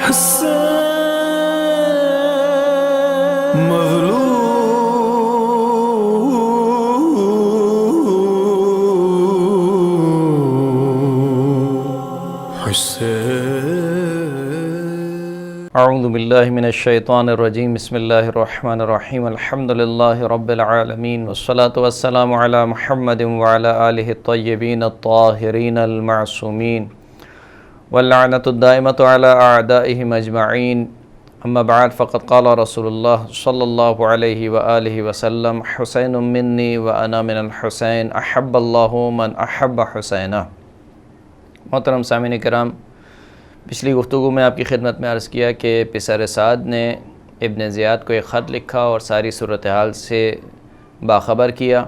حسین مغلوب حسین۔ اعوذ باللہ من الشیطان الرجیم، بسم اللہ الرحمن الرحیم، الحمد للہ رب العالمین، والصلاة والسلام علی محمد وعلی آلہ الطیبین الطاہرین المعصومین، واللعنۃ الدائمۃ علی اعدائہم اجمعین، اما بعد فقد قال رسول اللہ صلی اللہ علیہ وآلہ وسلم، حسین منی وانا من الحسین، احب اللہ من احب حسینہ۔ محترم سامعین کرام، پچھلی گفتگو میں آپ کی خدمت میں عرض کیا کہ پسر سعد نے ابن زیاد کو ایک خط لکھا اور ساری صورتحال سے باخبر کیا۔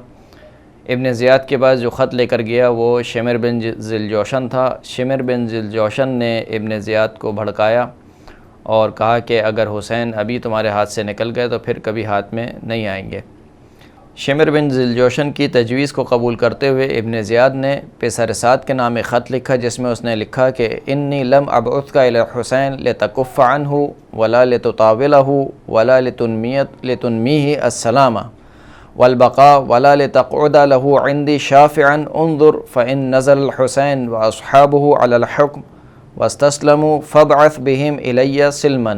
ابن زیاد کے پاس جو خط لے کر گیا وہ شمر بن ذوالجوشن تھا۔ شمر بن ذوالجوشن نے ابن زیاد کو بھڑکایا اور کہا کہ اگر حسین ابھی تمہارے ہاتھ سے نکل گئے تو پھر کبھی ہاتھ میں نہیں آئیں گے۔ شمر بن ذوالجوشن کی تجویز کو قبول کرتے ہوئے ابن زیاد نے پسر سعد کے نام ایک خط لکھا، جس میں اس نے لکھا کہ انی لم ابعثک الی الحسین لتکف عنہ ولا لتطاولہ ولا لتنمیہ السلام والبقاء ولا لتقعد له عندی شافعا انظر فإن نزل الحسین واصحابہ علی الحکم واستسلموا فابعث بهم الی سلما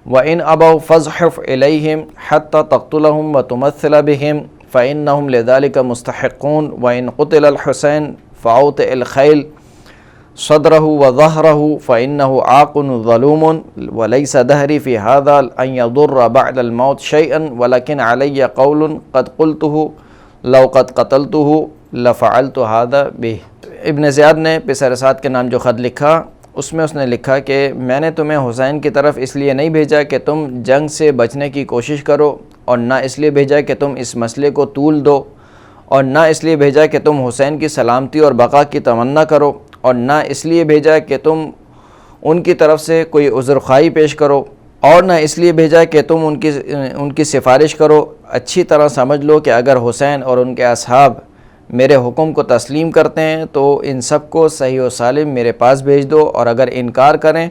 وَإِنْ أَبَوْا فَازْحِفْ إِلَيْهِمْ حَتَّى تَقْتُلَهُمْ وَتُمَثِّلَ بِهِمْ فَإِنَّهُمْ لِذَلِكَ مُسْتَحِقُّونَ وَإِنْ قُتِلَ الْحُسَيْنُ فَأَوْطِئِ الْخَيْلَ صَدْرَهُ وَظَهْرَهُ فَإِنَّهُ عَاقٌ ظَلُومٌ وَلَيْسَ دَهْرِي فِي هَذَا أَنْ يَضُرَّ بَعْدَ الْمَوْتِ شَيْئًا وَلَكِنْ عَلَيَّ قَوْلٌ قَدْ قُلْتُهُ لَوْ قَدْ قَتَلْتُهُ لَفَعَلْتُ هَذَا بِهِ۔ ابن زیاد نے پسر سعد کے نام جو خط لکھا اس میں اس نے لکھا کہ میں نے تمہیں حسین کی طرف اس لیے نہیں بھیجا کہ تم جنگ سے بچنے کی کوشش کرو، اور نہ اس لیے بھیجا کہ تم اس مسئلے کو طول دو، اور نہ اس لیے بھیجا کہ تم حسین کی سلامتی اور بقا کی تمنا کرو، اور نہ اس لیے بھیجا کہ تم ان کی طرف سے کوئی عذرخواہی پیش کرو، اور نہ اس لیے بھیجا کہ تم ان کی سفارش کرو۔ اچھی طرح سمجھ لو کہ اگر حسین اور ان کے اصحاب میرے حکم کو تسلیم کرتے ہیں تو ان سب کو صحیح و سالم میرے پاس بھیج دو، اور اگر انکار کریں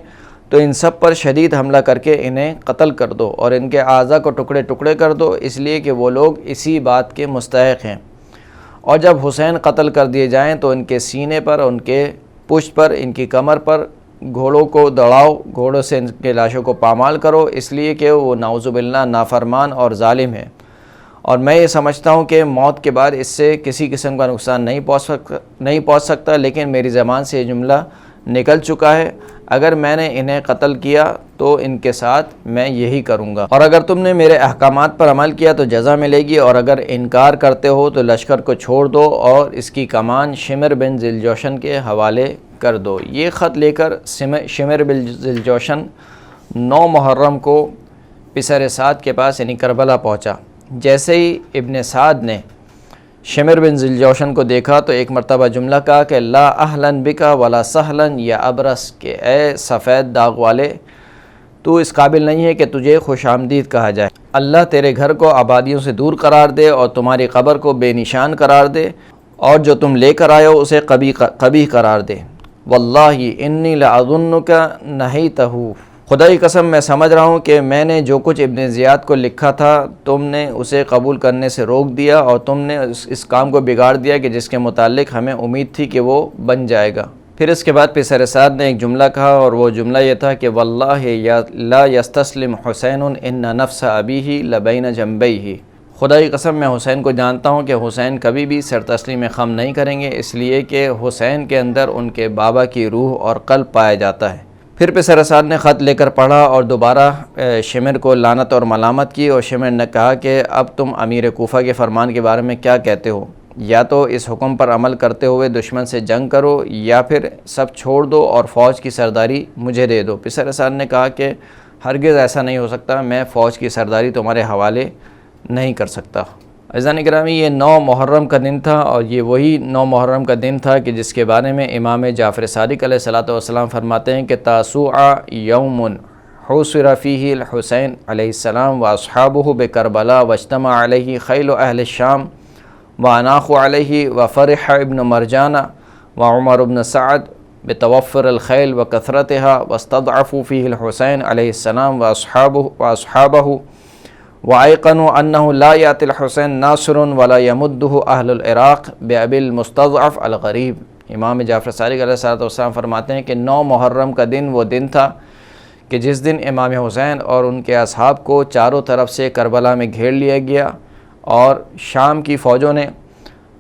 تو ان سب پر شدید حملہ کر کے انہیں قتل کر دو اور ان کے اعضاء کو ٹکڑے ٹکڑے کر دو، اس لیے کہ وہ لوگ اسی بات کے مستحق ہیں۔ اور جب حسین قتل کر دیے جائیں تو ان کے سینے پر، ان کے پشت پر، ان کی کمر پر گھوڑوں کو دوڑاؤ، گھوڑوں سے ان کے لاشوں کو پامال کرو، اس لیے کہ وہ نعوذ باللہ نافرمان اور ظالم ہے، اور میں یہ سمجھتا ہوں کہ موت کے بعد اس سے کسی قسم کا نقصان نہیں پہنچ سکتا، لیکن میری زبان سے یہ جملہ نکل چکا ہے، اگر میں نے انہیں قتل کیا تو ان کے ساتھ میں یہی کروں گا، اور اگر تم نے میرے احکامات پر عمل کیا تو جزا ملے گی، اور اگر انکار کرتے ہو تو لشکر کو چھوڑ دو اور اس کی کمان شمر بن ذوالجوشن کے حوالے کر دو۔ یہ خط لے کر شمر بن ذوالجوشن 9 محرم کو پسر سعد کے پاس یعنی کربلا پہنچا۔ جیسے ہی ابن سعد نے شمر بن ذوالجوشن کو دیکھا تو ایک مرتبہ جملہ کہا کہ لا اہلاً بکا ولا سہلاً یا ابرس، کہ اے سفید داغ والے، تو اس قابل نہیں ہے کہ تجھے خوش آمدید کہا جائے۔ اللہ تیرے گھر کو آبادیوں سے دور قرار دے اور تمہاری قبر کو بے نشان قرار دے، اور جو تم لے کر آئے ہو اسے قبیح قرار دے۔ واللہ انی لأظنک نہیتہ، خدا کی قسم میں سمجھ رہا ہوں کہ میں نے جو کچھ ابن زیاد کو لکھا تھا تم نے اسے قبول کرنے سے روک دیا، اور تم نے اس کام کو بگاڑ دیا کہ جس کے متعلق ہمیں امید تھی کہ وہ بن جائے گا۔ پھر اس کے بعد پسر سعد نے ایک جملہ کہا، اور وہ جملہ یہ تھا کہ واللہ لا یستسلم حسین ان نفس ابیہ لبین جنبیہ، خدا کی قسم میں حسین کو جانتا ہوں کہ حسین کبھی بھی سر تسلیم خم نہیں کریں گے، اس لیے کہ حسین کے اندر ان کے بابا کی روح اور قلب پایا جاتا ہے۔ پھر پسر سعد نے خط لے کر پڑھا اور دوبارہ شمر کو لعنت اور ملامت کی، اور شمر نے کہا کہ اب تم امیر کوفہ کے فرمان کے بارے میں کیا کہتے ہو؟ یا تو اس حکم پر عمل کرتے ہوئے دشمن سے جنگ کرو، یا پھر سب چھوڑ دو اور فوج کی سرداری مجھے دے دو۔ پسر سعد نے کہا کہ ہرگز ایسا نہیں ہو سکتا، میں فوج کی سرداری تمہارے حوالے نہیں کر سکتا۔ عزیزان گرامی، یہ 9 محرم کا دن تھا، اور یہ وہی 9 محرم کا دن تھا کہ جس کے بارے میں امام جعفر صادق علیہ السلام فرماتے ہیں کہ تاسوع یوم حوصر فیہ الحسین علیہ السلام واصحابہ بکربلا واجتمع علیہ خیل اہل الشام واناخ علیہ وفرح ابن مرجانہ وعمر بن سعد بتوفر الخیل وکثرتها واستضعفوا فيه الحسین علیہ السلام واصحابہ وایقنوا انه لا یأتی الحسین ناصر ولا یمده اہل العراق بأبی المستضعف الغریب۔ امام جعفر صادق علیہ السلام فرماتے ہیں کہ 9 محرم کا دن وہ دن تھا کہ جس دن امام حسین اور ان کے اصحاب کو چاروں طرف سے کربلا میں گھیر لیا گیا، اور شام کی فوجوں نے،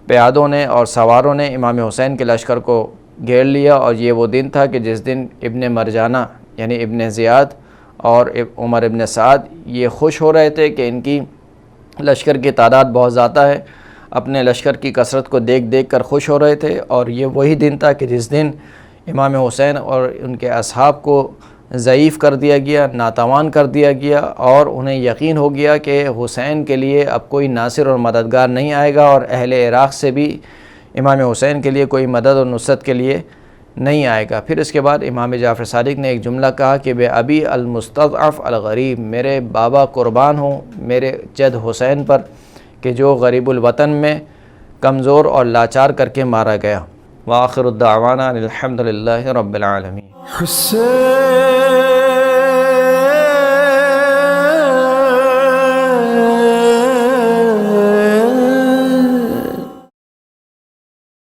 پیادوں نے اور سواروں نے امام حسین کے لشکر کو گھیر لیا، اور یہ وہ دن تھا کہ جس دن ابن مرجانہ یعنی ابن زیاد اور عمر ابن سعد یہ خوش ہو رہے تھے کہ ان کی لشکر کی تعداد بہت زیادہ ہے، اپنے لشکر کی کثرت کو دیکھ دیکھ کر خوش ہو رہے تھے، اور یہ وہی دن تھا کہ جس دن امام حسین اور ان کے اصحاب کو ضعیف کر دیا گیا، ناتوان کر دیا گیا، اور انہیں یقین ہو گیا کہ حسین کے لیے اب کوئی ناصر اور مددگار نہیں آئے گا، اور اہل عراق سے بھی امام حسین کے لیے کوئی مدد اور نصرت کے لیے نہیں آئے گا۔ پھر اس کے بعد امام جعفر صادق نے ایک جملہ کہا کہ بے ابی المستضعف الغریب، میرے بابا قربان ہوں میرے جد حسین پر کہ جو غریب الوطن میں کمزور اور لاچار کر کے مارا گیا۔ وآخر الدعوانا الحمد للہ رب العالمین۔ حسین